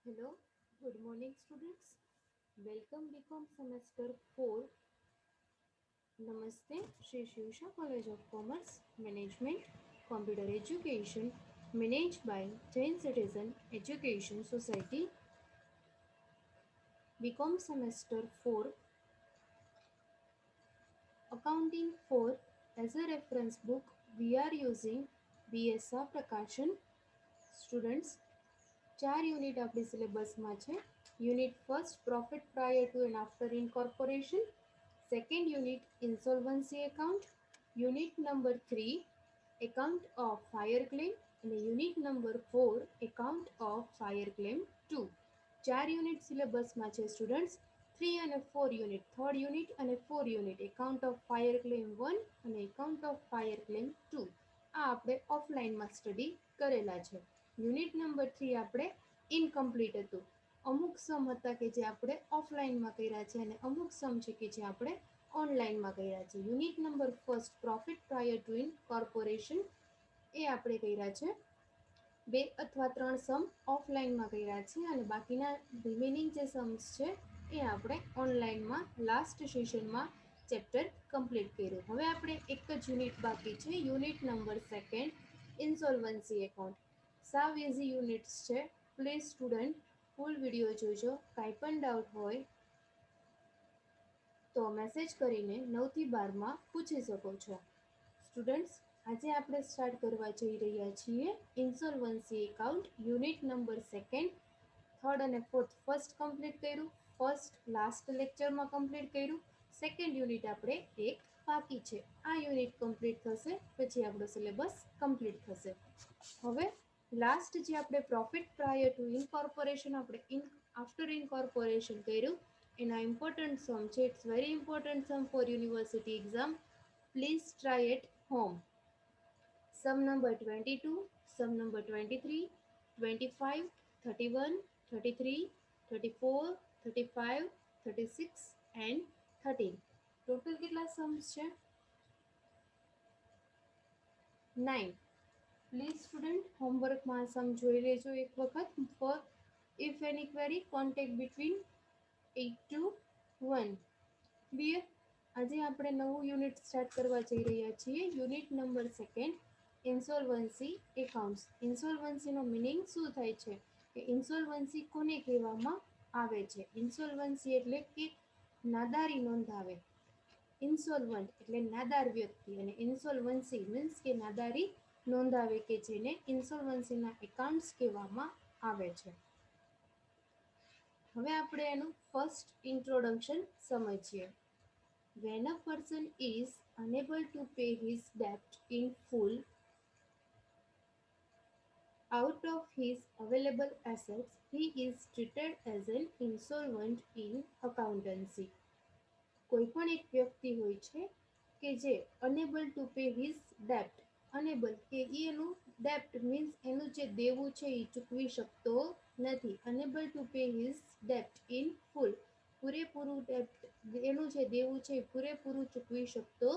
Hello, good morning students. Welcome BCom semester 4. Namaste, Shri Shivsha College of Commerce, Management, Computer Education, managed by Jain Citizen Education Society. BCom semester 4, Accounting 4. As a reference book, we are using BSA Prakashan. Students, 4 unit આપણી સિલેબસમાં છે. Unit first profit prior to and after incorporation, second unit insolvency account, unit number 3 account of fire claim અને unit number 4 account of fire claim 2. 4 unit સિલેબસમાં છે students. 3 અને 4 unit, third unit અને 4 unit account of fire claim 1 અને account of fire claim 2 આ આપણે ઓફલાઈનમાં study કરેલા છે. યુનિટ નંબર 3 આપણે ઇનકમ્પ્લીટ હતું. અમુક સમ હતા કે જે આપણે ઓફલાઈનમાં કર્યા છે અને અમુક સમ છે કે જે આપણે ઓનલાઈનમાં કર્યા છે. Unit number first profit prior to incorporation એ આપણે કર્યા છે. 2 અથવા 3 સમ ઓફલાઈનમાં કર્યા છે અને બાકીના રિમેનિંગ જે સમ્સ છે એ આપણે ઓનલાઈનમાં લાસ્ટ સેશનમાં ચેપ્ટર કમ્પ્લીટ કર્યું. હવે આપણે એક જ યુનિટ બાકી છે, unit number second insolvency account. સાવ ઇઝી યુનિટ્સ છે. પ્લીઝ સ્ટુડન્ટ ફૂલ વિડીયો જોજો. કાંઈ પણ ડાઉટ હોય તો મેસેજ કરીને 9 થી 12માં પૂછી શકો છો. સ્ટુડન્ટ્સ, આજે આપણે સ્ટાર્ટ કરવા જઈ રહ્યા છીએ insolvency account unit number second. Third અને ફોર્થ ફર્સ્ટ કમ્પ્લીટ કર્યું, ફર્સ્ટ લાસ્ટ લેક્ચરમાં કમ્પ્લીટ કર્યું. સેકન્ડ યુનિટ આપણે એક બાકી છે. આ યુનિટ કમ્પ્લીટ થશે પછી આપણો સિલેબસ કમ્પ્લીટ થશે. હવે લાસ્ટ જે આપણે પ્રોફિટ પ્રાયર ટુ ઇન્કોર્પોરેશન આપણે આફ્ટર ઇન્કોર્પોરેશન કર્યું એના ઇમ્પોર્ટન્ટ સમ છે. It's very important sum for university exam. Please try at home. Sum number 22, sum number 23, 25, 31, 33, 34, 35, 36 and 13. Total કેટલા સમ્સ છે? 9. પ્લીઝ સ્ટુડન્ટ હોમવર્કમાં સમ જોઈ લેજો એક વખત. For if any query contact between 8 to 1. Clear? આજે આપણે નવું યુનિટ સ્ટાર્ટ કરવા જઈ રહ્યા છીએ. Unit number second insolvency accounts. ઇન્સોલ્વન્સીનો મિનિંગ શું થાય છે કે ઇન્સોલ્વન્સી કોને કહેવામાં આવે છે? ઇન્સોલ્વન્સી એટલે કે નાદારી નોંધાવે. ઇન્સોલ્વન્ટ એટલે નાદાર વ્યક્તિ અને ઇન્સોલ્વન્સી મીન્સ કે નાદારી નોંધાવે કે જેને ઇન્સોલ્વન્સીના એકાઉન્ટ્સ કહેવામાં આવે છે. હવે આપણે એનું ફર્સ્ટ ઇન્ટ્રોડક્શન સમજીએ. When a person is unable to pay his debt in full out of his available assets, he is treated as an insolvent in accountancy. કોઈ પણ એક વ્યક્તિ હોય છે કે જે અનેબલ ટુ પે હિઝ ડેપ્ટ. અનેબલ કે એનું ડેપ્ટ મીન્સ એનું જે દેવું છે એ ચૂકવી શકતો નથી. અનેબલ ટુ પે હિઝ ડેપ્ટ ઇન ફૂલ. પૂરેપૂરું ડેપ્ટ એનું જે દેવું છે એ પૂરેપૂરું ચૂકવી શકતો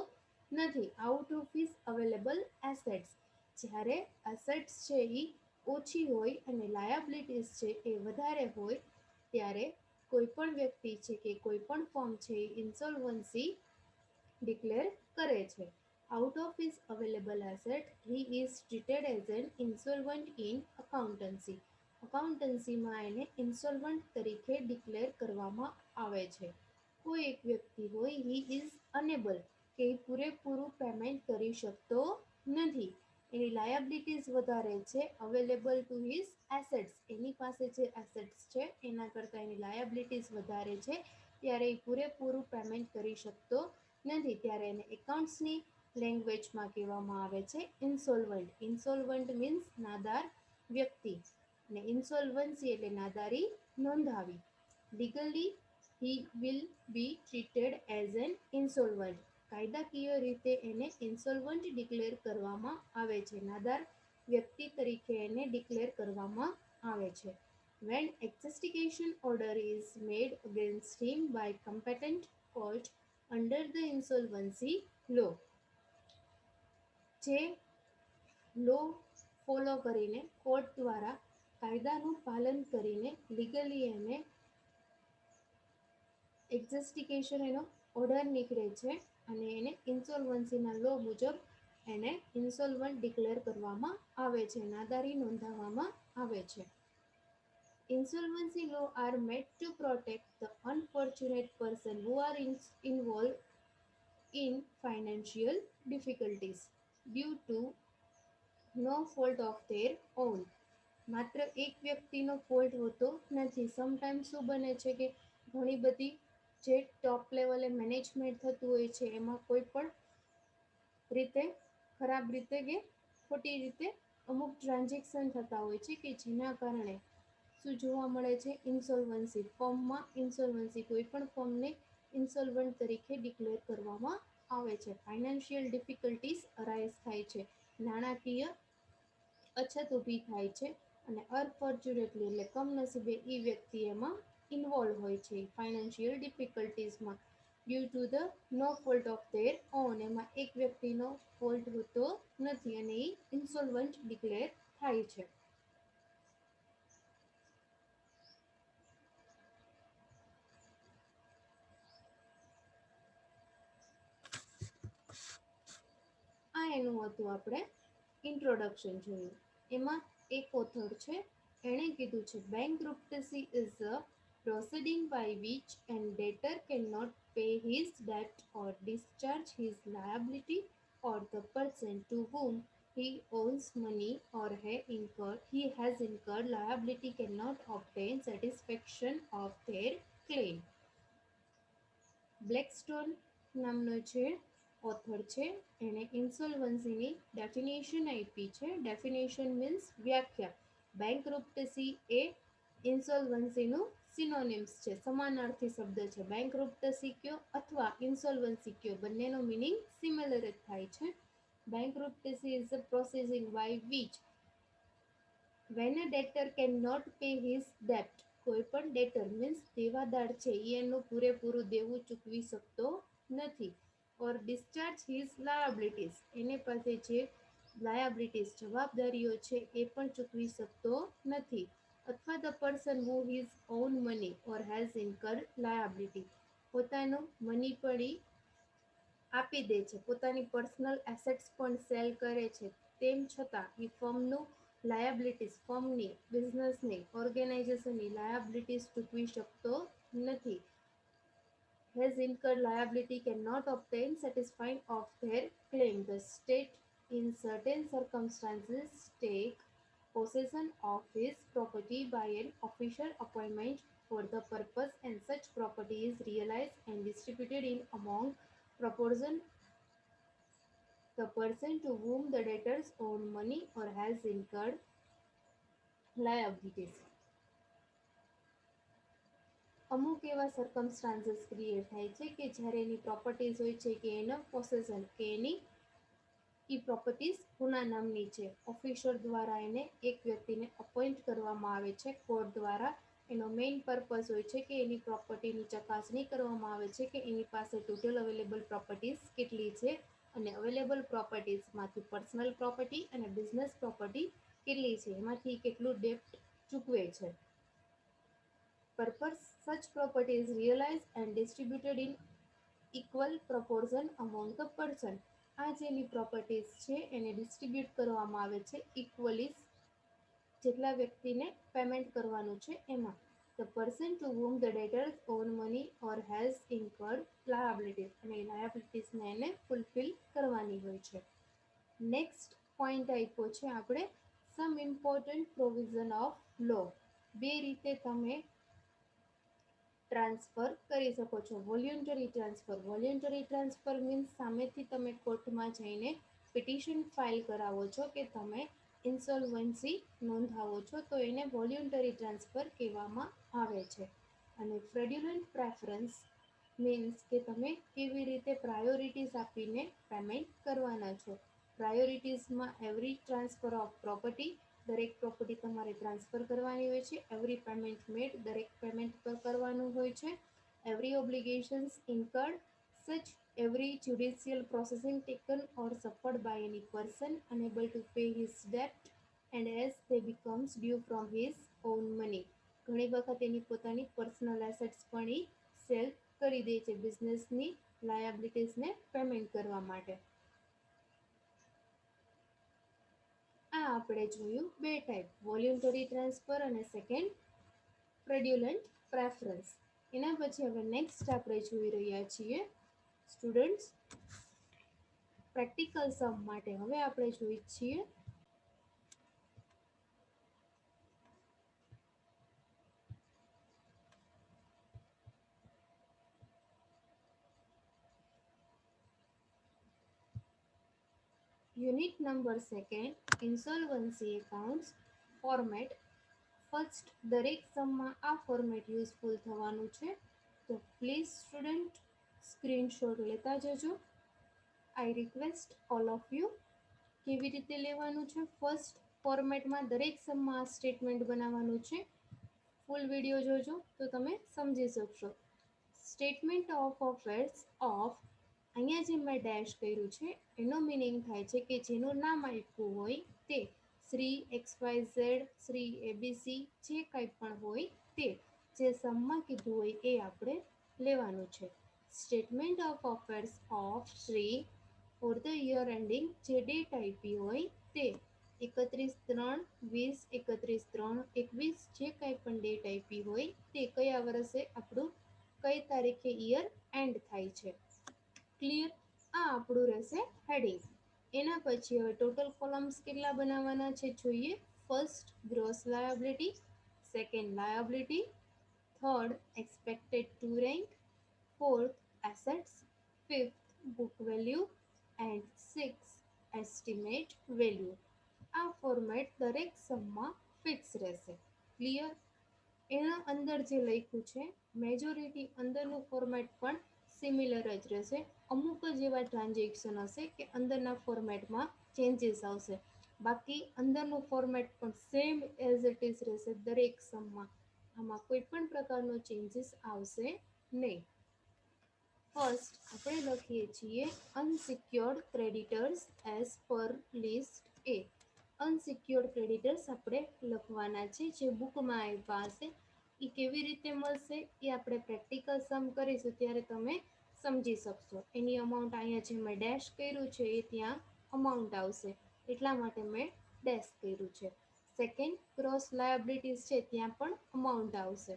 નથી. Out of his available assets. જ્યારે એસેટ્સ છે એ ઓછી હોય અને લાયાબિલિટીઝ છે એ વધારે હોય ત્યારે કોઈ પણ વ્યક્તિ છે કે કોઈ પણ ફર્મ છે એ ઇન્સોલ્વન્સી ડિક્લેર કરે છે. Out of his available asset he is treated as an insolvent in accountancy. અકાઉન્ટન્સીમાં એને ઇન્સોલ્વન્ટ તરીકે ડિક્લેર કરવામાં આવે છે. કોઈ એક વ્યક્તિ હોય હી ઇઝ અનેબલ કે એ પૂરેપૂરું પેમેન્ટ કરી શકતો નથી. એની લાયાબિલિટીઝ વધારે છે અવેલેબલ ટુ હિઝ એસેટ્સ. એની પાસે જે એસેટ્સ છે એના કરતાં એની લાયાબિલિટીઝ વધારે છે ત્યારે એ પૂરેપૂરું પેમેન્ટ કરી શકતો નથી. ત્યારે એને એકાઉન્ટ્સની લેંગ્વેજમાં કહેવામાં આવે છે ઇન્સોલ્વન્ટ. ઇન્સોલ્વન્ટ મીન્સ નાદાર વ્યક્તિ અને ઇન્સોલ્વન્સી એટલે નાદારી નોંધાવી. Legally he will be treated as an insolvent. કાયદાકીય રીતે એને ઇન્સોલ્વન્ટ ડિક્લેર કરવામાં આવે છે. નાદાર વ્યક્તિ તરીકે એને ડિક્લેર કરવામાં આવે છે. When extinction order is made against him by competent court under the insolvency law. જે લો ફોલો કરીને કોર્ટ દ્વારા કાયદાનું પાલન કરીને લીગલી એને એક્ઝસ્ટિકેશન એનો ઓર્ડર નીકળે છે અને એને ઇન્સોલ્વન્સીના લો મુજબ એને ઇન્સોલ્વન્ટ ડિક્લેર કરવામાં આવે છે, નાદારી નોંધાવવામાં આવે છે. Insolvency law are made to protect the unfortunate person who are involved in financial difficulties due to no fault of their own. માત્ર એક વ્યક્તિનો ફોલ્ટ હોતો નથી. સમટાઈમ્સ શું બને છે કે ઘણી બધી જે ટોપ લેવલે મેનેજમેન્ટ થતું હોય છે એમાં કોઈ પણ રીતે ખરાબ રીતે કે ખોટી રીતે અમુક ટ્રાન્ઝેક્શન થતા હોય છે કે જેના કારણે શું જોવા મળે છે, ઇન્સોલ્વન્સી ફોર્મમાં ઇન્સોલ્વન્સી કોઈ પણ ફોર્મને ઇન્સોલ્વન્ટ તરીકે ડિક્લેર કરવામાં આવે છે. ફાઇનાન્શિયલ ડિફિકલ્ટીઝ અરાઇઝ થાય છે, નાણાકીય અછત ઊભી થાય છે અને અનફોર્ચ્યુનેટલી એટલે કમનસીબે એ વ્યક્તિ એમાં ઇન્વોલ્વ હોય છે ફાઇનાન્શિયલ ડિફિકલ્ટીઝમાં due to the no fault of their own, એમાં એક વ્યક્તિનો ફોલ્ટ હોતો નથી અને એ ઇન્સોલ્વન્ટ ડિક્લેર થાય છે. આ એનું હતું, આપણે ઇન્ટ્રોડક્શન જોયું. એમાં એક ઓથર છે એણે કીધું છે bankruptcy is a proceeding by which an debtor cannot pay his debt or discharge his liability, or the person to whom he owes money or he has incurred liability cannot obtain satisfaction of their claim. બ્લેકસ્ટોન નામનો જે author છે એણે ઇન્સોલ્વન્સીની definition આપી છે. Definition means વ્યાખ્યા. બેંકરપ્ટસી એ ઇન્સોલ્વન્સીનું synonyms છે, સમાનાર્થી શબ્દ છે. બેંકરપ્ટસી કયો અથવા ઇન્સોલ્વન્સી કયો બંનેનો મિનિંગ સિમિલર જ થાય છે. Bankruptcy is a processing by which when a debtor cannot pay his debt, કોઈ પણ ડેટર મીન્સ દેવાદાર છે એ એનું પૂરેપૂરું દેવું ચૂકવી શકતો નથી. ઓર ડિસ્ચાર્જ હિઝ લાયબિલિટીઝ, એની પાસે જે લાયબિલિટીઝ જવાબદારીઓ છે એ પણ ચૂકવી શકતો નથી. અથવા the person who his own money or has incur liability, પોતાનું મની પડી આપી દે છે, પોતાની પર્સનલ એસેટ્સ પણ સેલ કરે છે, તેમ છતાં એ ફર્મનું લાયબિલિટીઝ, ફર્મની, બિઝનેસની, ઓર્ગેનાઇઝેશનની લાયબિલિટીઝ ચૂકવી શકતો નથી. Has incurred liability cannot obtain satisfying of their claim. The state in certain circumstances take possession of his property by an official appointment for the purpose, and such property is realized and distributed in among proportion the person to whom the debtors owe money or has incurred liabilities. અમુક એવા circumstances create થાય છે કે જ્યારે એની properties હોય છે કે એનો પોસેસન કે એની એ પ્રોપર્ટીઝ કોના નામની છે, ઓફિસર દ્વારા એને એક વ્યક્તિને અપોઇન્ટ કરવામાં આવે છે કોર્ટ દ્વારા. એનો મેઇન પર્પઝ હોય છે કે એની પ્રોપર્ટીની ચકાસણી કરવામાં આવે છે કે એની પાસે ટોટલ અવેલેબલ પ્રોપર્ટીઝ કેટલી છે અને અવેલેબલ પ્રોપર્ટીઝમાંથી પર્સનલ પ્રોપર્ટી અને બિઝનેસ પ્રોપર્ટી કેટલી છે, એમાંથી કેટલું ડેપ્ટ ચૂકવે છે. Purpose such property is realized and distributed in equal proportion among the person. આ જેની પ્રોપર્ટીઝ છે એને ડિસ્ટ્રીબ્યુટ કરવામાં આવે છે ઇક્વલી, જેટલા વ્યક્તિને પેમેન્ટ કરવાનું છે એમાં. The person to whom the debtors owe money or has incurred liabilities, અને લાયબિલિટીઝને એને ફૂલફિલ કરવાની હોય છે. નેક્સ્ટ પોઈન્ટ આપ્યો છે આપણે સમ ઇમ્પોર્ટન્ટ પ્રોવિઝન ઓફ લો. બે રીતે તમે ટ્રાન્સફર કરી શકો છો. વોલ્યુન્ટરી ટ્રાન્સફર. વોલ્યુન્ટરી ટ્રાન્સફર મીન્સ સામેથી તમે કોર્ટમાં જઈને પિટિશન ફાઇલ કરાવો છો કે તમે ઇન્સોલ્વન્સી નોંધાવો છો, તો એને વોલ્યુન્ટરી ટ્રાન્સફર કહેવામાં આવે છે. અને ફ્રેડ્યુલન્ટ પ્રેફરન્સ મીન્સ કે તમે કેવી રીતે પ્રાયોરિટીઝ આપીને પેમેન્ટ કરવાના છો. પ્રાયોરિટીઝમાં એવરી ટ્રાન્સફર ઓફ પ્રોપર્ટી, દરેક પ્રોપર્ટી તમારે ટ્રાન્સફર કરવાની હોય છે. એવરી પેમેન્ટ મેડ, દરેક પેમેન્ટ પર કરવાનું હોય છે. એવરી ઓબ્લિગેશન્સ ઇન્કર્ડ, સચ every judicial processing taken or suffered by any person unable to pay his debt, and as they becomes due from his own money. ઘણી વખત એની પોતાની પર્સનલ એસેટ્સ પણ એ સેલ કરી દે છે બિઝનેસની લાયબિલિટીઝને પેમેન્ટ કરવા માટે. આ આપણે જોયું બે ટાઈપ, વોલ્યુન્ટરી ટ્રાન્સફર અને સેકન્ડ ફ્રેડ્યુલન્ટ પ્રેફરન્સ. એના પછી હવે નેક્સ્ટ આપણે જોઈ રહ્યા છીએ સ્ટુડન્ટ્સ પ્રેક્ટિકલ સમ માટે. હવે આપણે જોઈએ છીએ unit number second insolvency accounts format. First દરેક સમમાં આ ફોર્મેટ યુઝફુલ થવાનું છે, તો પ્લીઝ સ્ટુડન્ટ સ્ક્રીનશોટ લેતા જજો. I request all of you. કેવી રીતે લેવાનું છે? ફર્સ્ટ ફોર્મેટમાં દરેક સમમાં આ સ્ટેટમેન્ટ બનાવવાનું છે. ફૂલ વિડીયો જોજો તો તમે સમજી શકશો. સ્ટેટમેન્ટ ઓફ અફેર્સ ઓફ, અહીંયા જે મેં ડેશ કર્યું છે એનો મિનિંગ થાય છે કે જેનું નામ આપ્યું હોય તે, શ્રી XYZ, શ્રી ABC, જે કંઈ પણ હોય તે, જે સમમાં કીધું હોય એ આપણે લેવાનું છે. Statement of affairs of Shri for the year ending, જે ડેટ આપી હોય તે 31/3/20, 31/3/21, જે કાંઈ પણ ડેટ આપી હોય તે કયા વર્ષે આપણું કઈ તારીખે યર એન્ડ થાય છે. ક્લિયર? આ આપણું રહેશે હેડિંગ. એના પછી હવે ટોટલ કોલમ્સ કેટલા બનાવવાના છે જોઈએ. First gross liability, second liability, third expected two rank, fourth assets, fifth book value and six estimate value. આ ફોર્મેટ દરેક સમમાં ફિક્સ રહેશે. ક્લિયર? એના અંદર જે લખ્યું છે મેજોરિટી અંદરનું ફોર્મેટ પણ સિમિલર જ રહેશે. અમુક જ એવા ટ્રાન્ઝેક્શન હશે કે અંદરના ફોર્મેટમાં ચેન્જીસ આવશે, બાકી અંદરનું ફોર્મેટ પણ સેમ એઝ ઇટ ઇઝ રહેશે દરેક સમમાં. આમાં કોઈ પણ પ્રકારનો ચેન્જીસ આવશે નહીં. ફર્સ્ટ આપણે લખીએ છીએ unsecured creditors as per list A. Unsecured creditors આપણે લખવાના છે જે બુકમાં આપ્યા હશે. એ કેવી રીતે મળશે એ આપણે પ્રેક્ટિકલ સમ કરીશું ત્યારે તમે સમજી શકશો. એની અમાઉન્ટ અહીંયા જે મેં ડેશ કર્યું છે એ ત્યાં અમાઉન્ટ આવશે, એટલા માટે મેં ડેશ કર્યું છે. સેકન્ડ ક્રોસ લાયબિલિટીઝ છે ત્યાં પણ અમાઉન્ટ આવશે.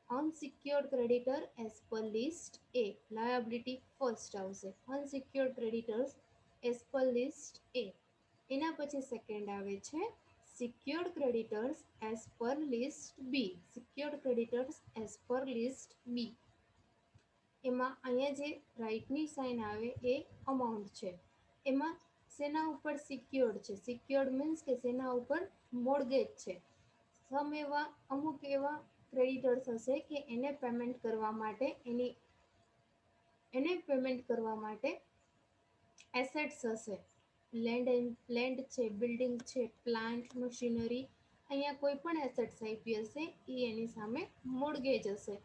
Unsecured creditor as per list A, liability first આવશે. Unsecured creditors as per list A. એના પછી સેકન્ડ આવે છે secured creditors as per list B. Secured creditors as per list B. એમાં અહીંયા જે રાઇટની સાઇન આવે એ અમાઉન્ટ છે. એમાં શેના ઉપર સિક્યોર્ડ છે? સિક્યોર્ડ મીન્સ કે શેના ઉપર મોર્ગેજ છે. અમુક એવા ક્રેડિટર્સ હશે કે એને પેમેન્ટ કરવા માટે એસેટ્સ હશે. લેન્ડ છે, બિલ્ડિંગ છે, પ્લાન્ટ, મશીનરી, અહીંયા કોઈ પણ એસેટ્સ આપી હશે એ એની સામે મોર્ગેજ હશે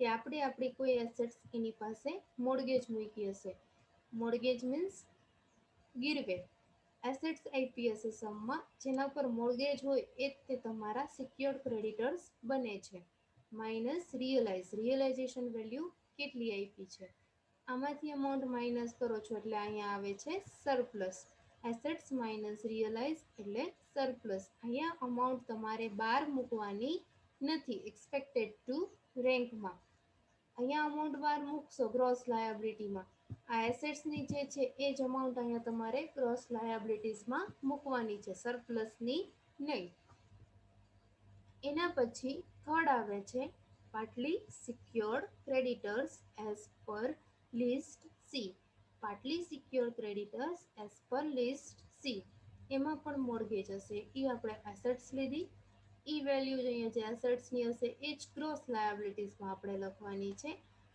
કે આપણી કોઈ એસેટ્સ એની પાસે મોર્ગેજ મૂકી હશે. Mortgage means ગીરવે. એસેટ્સ આપી હશે સમમાં જેના પર મોર્ગેજ હોય એ તે તમારા સિક્યોર્ડ ક્રેડિટર્સ બને છે. માઇનસ રિયલાઇઝેશન વેલ્યુ કેટલી આપી છે. આમાંથી અમાઉન્ટ માઇનસ કરો છો એટલે અહીંયા આવે છે સરપ્લસ. એસેટ્સ માઇનસ રિયલાઇઝ એટલે સરપ્લસ. અહીંયા અમાઉન્ટ તમારે બહાર મૂકવાની નથી એક્સપેક્ટેડ ટુ રેન્કમાં. અહીંયા અમાઉન્ટ બહાર મૂકશો ગ્રોસ લાયબિલિટીમાં. આ એસેટ્સની જે છે એ જ અમાઉન્ટ અહીંયા તમારે ગ્રોસ લાયબિલિટીઝમાં મૂકવાની છે, સરપ્લસની નહીં. એના પછી થર્ડ આવે છે partly secured creditors as per list C. Partly secured creditors as per list C. એમાં પણ મોર્ગેજ હશે. એ આપણે એસેટ્સ લીધી. ઈ વેલ્યુ અહીંયા જે એસેટ્સની હશે એ જ ક્રોસ લાયબિલિટીઝમાં આપણે લખવાની છે.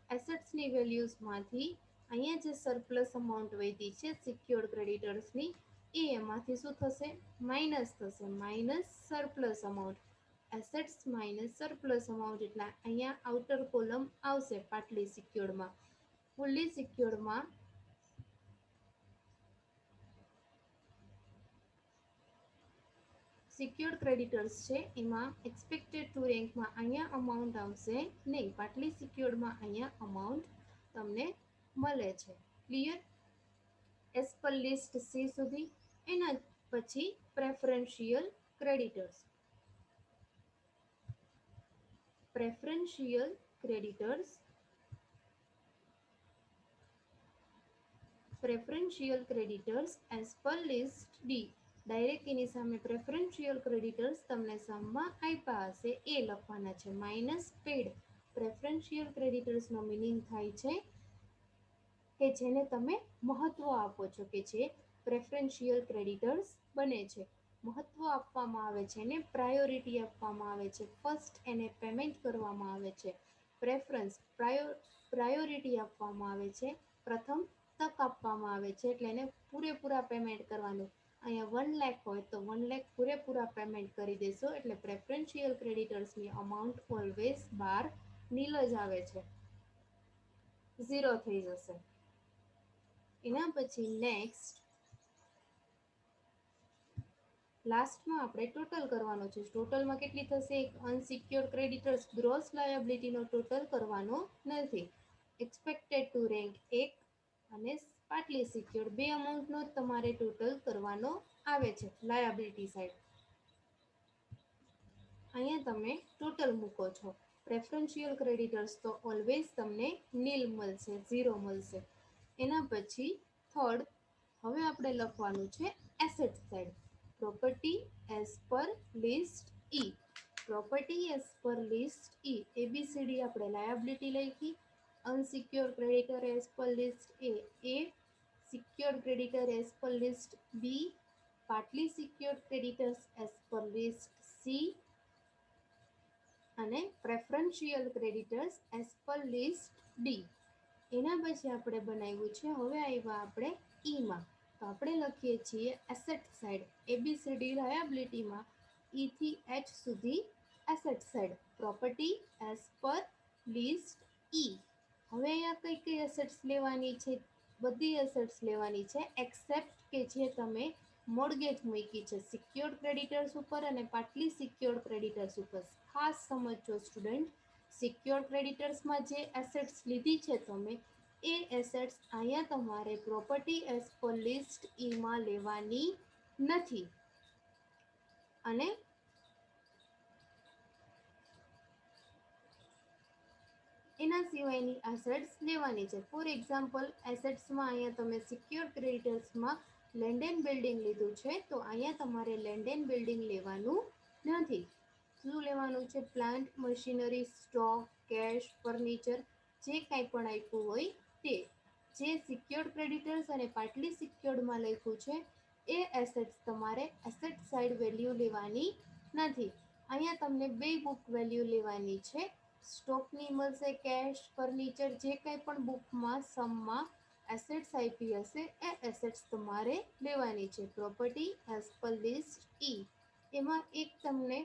એસેટ્સની વેલ્યુઝમાંથી અહીંયા જે સરપ્લસ અમાઉન્ટ વધી છે સિક્યોર્ડ ક્રેડિટર્સની એ એમાંથી શું થશે? માઇનસ થશે. Minus surplus amount. Assets minus surplus amount એટલે અહીંયા આઉટર કોલમ આવશે પાર્ટલી સિક્યોર્ડમાં. ફુલ્લી સિક્યોર્ડમાં સિક્યોર્ડ ક્રેડિટર્સ છે એમાં એક્સપેક્ટેડ ટુ રેન્કમાં અહીંયા અમાઉન્ટ આવશે નહીં, પાટલી સિક્યોર્ડમાં અહીંયા અમાઉન્ટ તમને મળે છે. Clear? As per list C સુધી. એના પછી preferential creditors. Preferential creditors as per list D. Direct એની સામે પ્રેફરન્શિયલ ક્રેડિટર્સ તમને સમમાં આપ્યા હશે એ લખવાના છે. Minus paid. પ્રેફરન્શિયલ ક્રેડિટર્સનો મિનિંગ થાય છે કે જેને તમે મહત્વ આપો છો, કે જે પ્રેફરન્શિયલ ક્રેડિટર્સ બને છે. મહત્વ આપવામાં આવે છે એને પ્રાયોરિટી આપવામાં આવે છે. ફર્સ્ટ એને પેમેન્ટ કરવામાં આવે છે. પ્રેફરન્સ પ્રાયોરિટી આપવામાં આવે છે, પ્રથમ તક આપવામાં આવે છે, એટલે એને પૂરેપૂરા પેમેન્ટ કરવાનું. અહીંયા 1 લાખ હોય તો 1 લાખ પૂરેપૂરા પેમેન્ટ કરી દેશો એટલે પ્રેફરન્શિયલ ક્રેડિટર્સની અમાઉન્ટ ઓલવેઝ બાર નીલ જ આવે છે, 0 થઈ જશે. એના પછી નેક્સ્ટ લાસ્ટમાં આપણે ટોટલ કરવાનો છે. ટોટલમાં કેટલી થશે? એક અનસિક્યોર્ડ ક્રેડિટર્સ ગ્રોસ લાયબિલિટીનો ટોટલ કરવાનો નથી. એક્સપેક્ટેડ ટુ રેન્ક 1 અને પાર્ટલી સિક્યોર્ડ 2 અમાઉન્ટનો તમારે ટોટલ કરવાનો આવે છે લાયબિલિટી સાઈડ. અહીંયા તમે ટોટલ મૂકો છો. પ્રેફરન્શિયલ ક્રેડિટર્સ તો ઓલવેઝ તમને નીલ મળશે, 0 મળશે. એના પછી થર્ડ હવે આપણે લખવાનું છે asset side. Property as per list E. Property as per list E. A B C D આપણે લાયબિલિટી લખી. Unsecured creditor as per list A, secured creditor as per list B, partly secured creditors as per list C અને preferential creditors as per list D. એના પછી આપણે બનાવ્યું છે, હવે આવ્યા આપણે ઈમાં. તો આપણે લખીએ છીએ એસેટ સાઈડ. એબીસીડી લાયબિલિટીમાં ઈ થી એચ સુધી asset side. Property as per list E. હવે અહીંયા કઈ કઈ એસેટ્સ લેવાની છે? બધી એસેટ્સ લેવાની છે એક્સેપ્ટ કે જે તમે મોર્ગેજ મૂકી છે સિક્યોર્ડ ક્રેડિટર્સ ઉપર અને પાર્ટલી સિક્યોર્ડ ક્રેડિટર્સ ઉપર. ખાસ સમજો સ્ટુડન્ટ, સિક્યોર્ડ ક્રેડિટર્સમાં જે એસેટ્સ લીધી છે તમે એ એસેટ્સ અહીંયા તમારે પ્રોપર્ટી એઝ પર લિસ્ટ ઈમાં લેવાની નથી. અને એના સિવાયની એસેટ્સ લેવાની છે. ફોર એક્ઝામ્પલ, એસેટ્સમાં અહીંયા તમે સિક્યોર્ડ ક્રેડિટર્સમાં લેન્ડ એન્ડ બિલ્ડિંગ લીધું છે તો અહીંયા તમારે લેન્ડ એન્ડ બિલ્ડિંગ લેવાનું નથી. શું લેવાનું છે? Plant, machinery, stock, cash, furniture, જે કાંઈ પણ આપ્યું હોય તે. જે સિક્યોર્ડ ક્રેડિટર્સ અને પાર્ટલી સિક્યોર્ડમાં લખ્યું છે એ એસેટ્સ તમારે એસેટ સાઇડ વેલ્યુ લેવાની નથી. અહીંયા તમને બે બુક વેલ્યુ લેવાની છે. સ્ટોકની મળશે, કેશ, ફર્નિચર, જે કંઈ પણ બુકમાં સમમાં એસેટ્સ આપી હશે એ એસેટ્સ તમારે લેવાની છે. પ્રોપર્ટી એઝ પર લિસ્ટ ઈ. એમાં એક તમને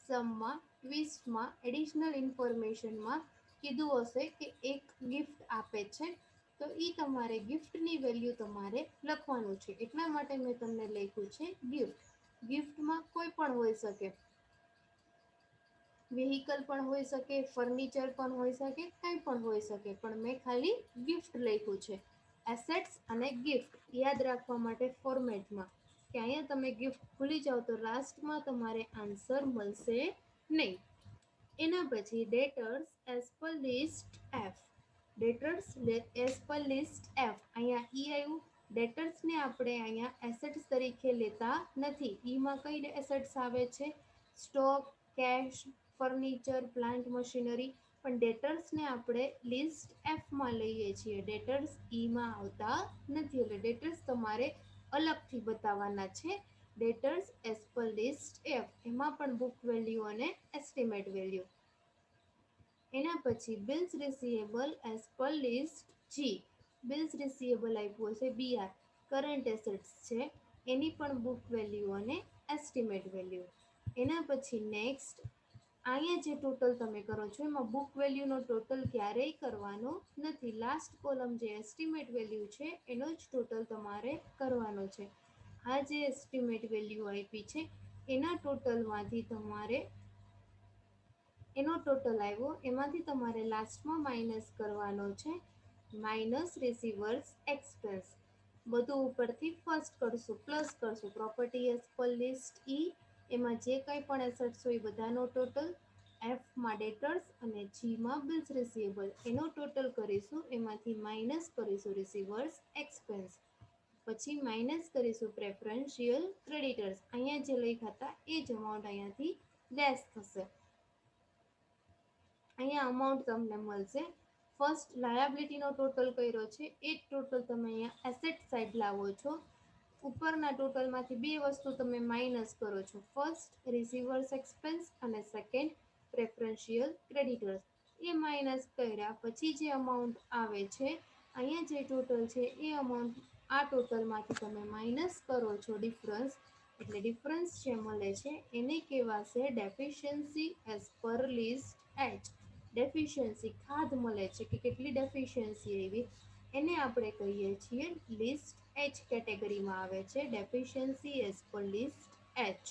સમમાં ટ્વિસ્ટમાં એડિશનલ ઇન્ફોર્મેશનમાં કીધું હશે કે એક ગિફ્ટ આપે છે તો એ તમારે ગિફ્ટની વેલ્યુ તમારે લખવાનું છે. એટલા માટે મેં તમને લખ્યું છે ગિફ્ટ. ગિફ્ટમાં કોઈ પણ હોઈ શકે, વ્હીકલ પણ હોઈ શકે, ફર્નિચર પણ હોઈ શકે, કંઈ પણ હોઈ શકે, પણ મેં ખાલી ગિફ્ટ લખ્યું છે. એસેટ્સ અને ગિફ્ટ યાદ રાખવા માટે ફોર્મેટમાં, કે અહીંયા તમે ગિફ્ટ ભૂલી જાઓ તો લાસ્ટમાં તમારે આન્સર મળશે નહીં. એના પછી ડેટર્સ as per list F. ડેટર્સ as per list F. અહીંયા ઈ આવ્યું. ડેટર્સને આપણે અહીંયા એસેટ્સ તરીકે લેતા નથી. ઈમાં કઈ એસેટ્સ આવે છે? Stock, cash, furniture, plant, machinery. પણ ડેટર્સને આપણે લિસ્ટ એફમાં લઈએ છીએ, ડેટર્સ ઈમાં આવતા નથી. એટલે ડેટર્સ તમારે અલગથી બતાવવાના છે. Debtors as per list F. એમાં પણ બુક વેલ્યુ અને એસ્ટિમેટ વેલ્યુ. એના પછી bills receivable as per list G. Bills receivable આપ્યું હશે બીઆર, કરંટ એસેટ્સ છે, એની પણ બુક વેલ્યુ અને એસ્ટિમેટ વેલ્યુ. એના પછી નેક્સ્ટ અહીંયા જે ટોટલ તમે કરો છો એમાં બુક વેલ્યુનો ટોટલ ક્યારેય કરવાનો નથી. લાસ્ટ કોલમ જે એસ્ટિમેટ વેલ્યુ છે એનો જ ટોટલ તમારે કરવાનો છે. આ જે એસ્ટિમેટ વેલ્યુ આપી છે એના ટોટલમાંથી તમારે એનો ટોટલ આવ્યો એમાંથી તમારે લાસ્ટમાં માઇનસ કરવાનો છે માઇનસ રિસીવર્સ એક્સપેન્સ. બધું ઉપરથી ફર્સ્ટ કરશું પ્લસ કરશું પ્રોપર્ટી એઝ પર લિસ્ટ ઈ એમાં જે કંઈ પણ એસેટ્સ હોય બધાનો ટોટલ, એફમાં ડેટર્સ અને જીમાં બિલ્સ રિસીવેબલ એનો ટોટલ કરીશું એમાંથી માઇનસ કરીશું રિસીવર્સ એક્સપેન્સ. પછી માઇનસ કરીશું પ્રેફરન્શિયલ ક્રેડિટર્સ. અહીંયા જે લખ્યા હતા એ જ અમાઉન્ટ અહીંયાથી લેસ થશે. અહીંયા અમાઉન્ટ તમને મળશે. ફર્સ્ટ લાયાબિલિટીનો ટોટલ કર્યો છે એ જ ટોટલ તમે અહીંયા એસેટ સાઇડ લાવો છો. ઉપરના ટોટલમાંથી બે વસ્તુ તમે માઇનસ કરો છો, ફર્સ્ટ રિસીવર્સ એક્સપેન્સ અને સેકન્ડ પ્રેફરન્શિયલ ક્રેડિટર્સ. એ માઇનસ કર્યા પછી જે અમાઉન્ટ આવે છે અહીંયા જે ટોટલ છે એ અમાઉન્ટ આ ટોટલમાંથી તમે માઇનસ કરો છો ડિફરન્સ, એટલે ડિફરન્સ જે મળે છે એને કહેવાશે deficiency as per list H. Deficiency ખાધ મળે છે કે કેટલી ડેફિશિયન્સી એવી એને આપણે કહીએ છીએ લિસ્ટ એચ કેટેગરીમાં આવે છે deficiency as per list H.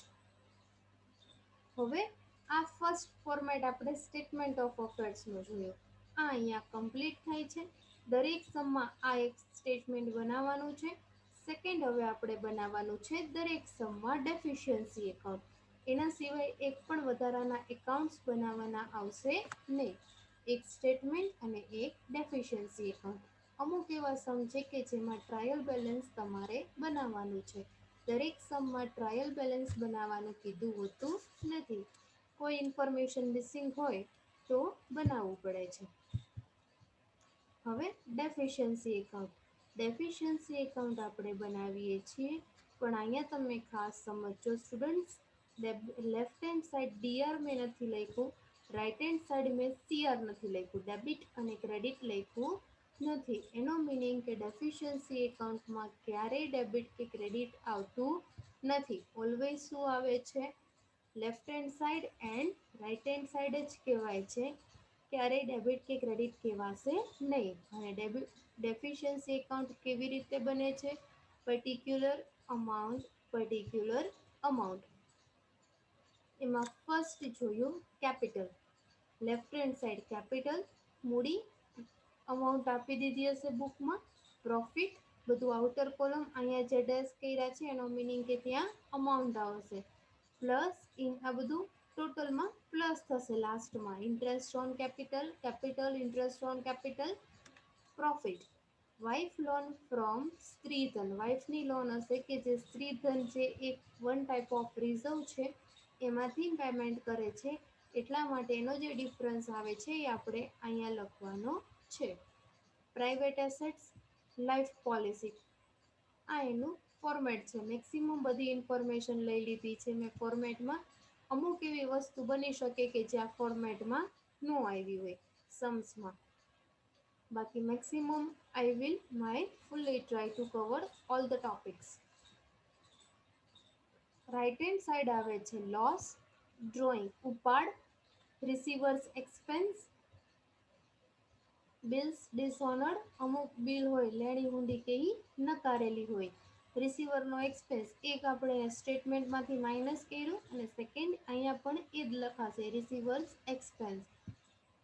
હવે આ ફર્સ્ટ ફોર્મેટ આપણે સ્ટેટમેન્ટ ઓફ અફેર્સનું જોયું. આ અહીંયા કમ્પ્લીટ થાય છે. દરેક સમમાં આ એક સ્ટેટમેન્ટ બનાવવાનું છે. સેકન્ડ હવે આપણે બનાવવાનું છે દરેક સમમાં ડેફિશિયન્સી એકાઉન્ટ. એના સિવાય એક પણ વધારાના એકાઉન્ટ્સ બનાવવાના આવશે નહીં. એક સ્ટેટમેન્ટ અને એક ડેફિશિયન્સી એકાઉન્ટ. અમુક એવા સમ છે કે જેમાં ટ્રાયલ બેલેન્સ તમારે બનાવવાનું છે. દરેક સમમાં ટ્રાયલ બેલેન્સ બનાવવાનું કીધું હોતું નથી. કોઈ ઇન્ફોર્મેશન મિસિંગ હોય તો બનાવવું પડે છે. હવે ડેફિશિયન્સી એકાઉન્ટ. ડેફિશિયન્સી એકાઉન્ટ આપણે બનાવીએ છીએ પણ અહીંયા તમે ખાસ સમજો students. Left hand side DR મેં નથી લખ્યું, રાઇટ હેન્ડ સાઈડ મેં સીઆર નથી લખ્યું, ડેબિટ અને ક્રેડિટ લખ્યું નથી. એનો મિનિંગ કે ડેફિશિયન્સી એકાઉન્ટમાં ક્યારેય ડેબિટ કે ક્રેડિટ આવતું નથી. ઓલવેઝ શું આવે છે left hand side and write hand side જ કહેવાય છે. ક્યારેય ડેબિટ કે ક્રેડિટ કહેવાશે નહીં. અને ડેફિશિયન્સી એકાઉન્ટ કેવી રીતે બને છે? Particular amount. એમાં ફર્સ્ટ જોયું capital. Left hand side capital મૂડી અમાઉન્ટ આપી દીધી હશે બુકમાં. પ્રોફિટ બધું આઉટર કોલમ અહીંયા જે ડેશ કર્યા છે એનો મિનિંગ કે ત્યાં અમાઉન્ટ આવશે. પ્લસ આ બધું ટોટલમાં પ્લસ થશે લાસ્ટમાં. Interest on capital interest on capital, profit. Wife loan from સ્ત્રીધન. વાઇફની લોન હશે કે જે સ્ત્રીધન જે એક વન ટાઈપ ઓફ રિઝર્વ છે એમાંથી પેમેન્ટ કરે છે એટલા માટે એનો જે ડિફરન્સ આવે છે એ આપણે અહીંયા લખવાનો છે. Private assets, life policy. આ એનું ફોર્મેટ છે. મેક્સિમમ બધી ઇન્ફોર્મેશન લઈ લીધી છે મેં ફોર્મેટમાં. અમુક એવી વસ્તુ બની શકે કે જ્યાં ફોર્મેટમાં ન આવી હોય सम्सમાં. બાકી maximum I will my fully try to cover all the topics. Right hand side આવે છે લોસ, ડ્રોઈંગ ઉપાડ, રિસીવર્સ એક્સપેન્સ, બિલ્સ ડિસઓનર્ડ. અમુક બિલ હોય લેણી હુંડી કે ઈ નકારેલી હોય. રિસીવરનો એક્સપેન્સ એક આપણે સ્ટેટમેન્ટમાંથી માઇનસ કર્યું અને સેકન્ડ અહીંયા પણ એ જ લખાશે રિસીવર્સ એક્સપેન્સ.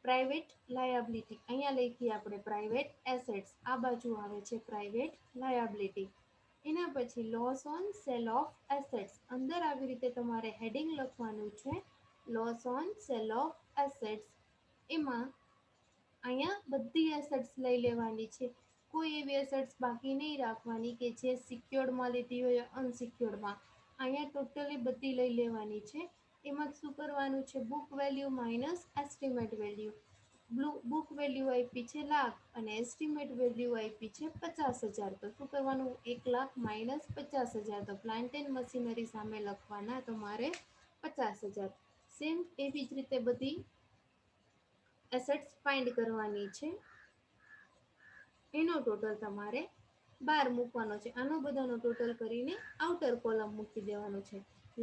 પ્રાઇવેટ લાયાબિલિટી અહીંયા લખીએ આપણે પ્રાઇવેટ એસેટ્સ, આ બાજુ આવે છે પ્રાઇવેટ લાયાબિલિટી. એના પછી loss on cell of assets. અંદર આવી રીતે તમારે હેડિંગ લખવાનું છે loss on cell of assets. એમાં અહીંયા બધી એસેટ્સ લઈ લેવાની છે. કોઈ એવી એસેટ્સ બાકી નહીં રાખવાની કે જે સિક્યોર્ડમાં લીધી હોય અનસિક્યોર્ડમાં. અહીંયા ટોટલી બધી લઈ લેવાની છે. એમાં શું કરવાનું છે book value minus estimate value. Book value આપી છે લાખ અને એસ્ટિમેટ વેલ્યુ આપી છે 50,000. તો શું કરવાનું 1,00,000 માઇનસ 50,000. તો પ્લાન્ટ એન્ડ મશીનરી સામે લખવાના તમારે 50,000. સેમ એવી જ રીતે બધી એસેટ્સ ફાઇન્ડ કરવાની છે. એનો ટોટલ તમારે 12 મૂકવાનો છે. આનો બધાનો ટોટલ કરીને આઉટર કોલમ મૂકી દેવાનો છે.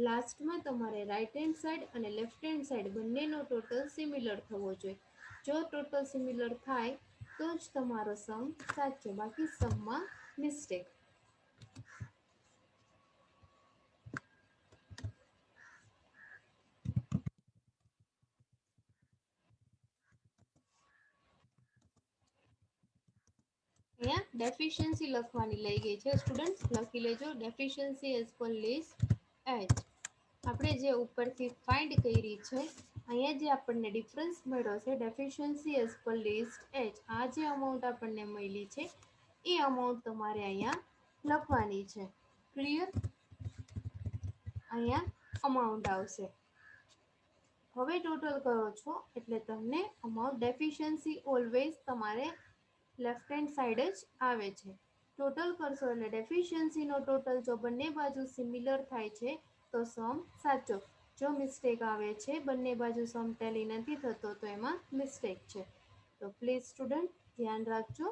લાસ્ટમાં તમારે રાઇટ હેન્ડ સાઈડ અને લેફ્ટ હેન્ડ સાઈડ બંનેનો ટોટલ સિમિલર થવો જોઈએ. જો ટોટલ સિમિલર થાય તો જ તમારો સમ સાચો, બાકી સમમાં મિસ્ટેક. ડેફિશિયન્સી લખવાની લઈ ગઈ છે. સ્ટુડન્ટ્સ લખી લેજો deficiency as per list H. આપણે જે ઉપરથી ફાઇન્ડ કરી છે અહીંયા જે આપણને ડિફરન્સ મળ્યો છે deficiency as per list H, આ જે અમાઉન્ટ આપણને મળી છે એ અમાઉન્ટ તમારે અહીંયા લખવાની છે. ક્લિયર? અહીંયા અમાઉન્ટ આવશે. હવે ટોટલ કરો છો એટલે તમને અમાઉન્ટ ડેફિશિયન્સી ઓલવેઝ તમારે લેફ્ટ હેન્ડ સાઈડ જ આવે છે. ટોટલ કરશો એટલે ડેફિશિયન્સીનો ટોટલ જો બંને બાજુ સિમિલર થાય છે તો સમ સાચો. જો મિસ્ટેક આવે છે બંને બાજુ સમ ટેલી નથી થતો તો એમાં મિસ્ટેક છે. તો પ્લીઝ સ્ટુડન્ટ ધ્યાન રાખજો.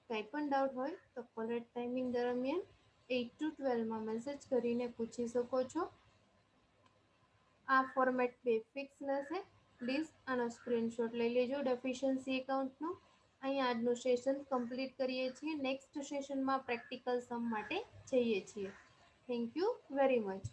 કંઈ પણ ડાઉટ હોય તો કોલેજ ટાઈમિંગ દરમિયાન 8 to 12માં મેસેજ કરીને પૂછી શકો છો. આ ફોર્મેટ બે ફિક્સ રહેશે. પ્લીઝ આનો સ્ક્રીનશોટ લઈ લેજો ડેફિશિયન્સી એકાઉન્ટનો. અહીંયા આજનું સેશન કમ્પ્લીટ કરીએ છીએ. નેક્સ્ટ સેશનમાં પ્રેક્ટિકલ સમ માટે જઈએ છીએ. Thank you very much.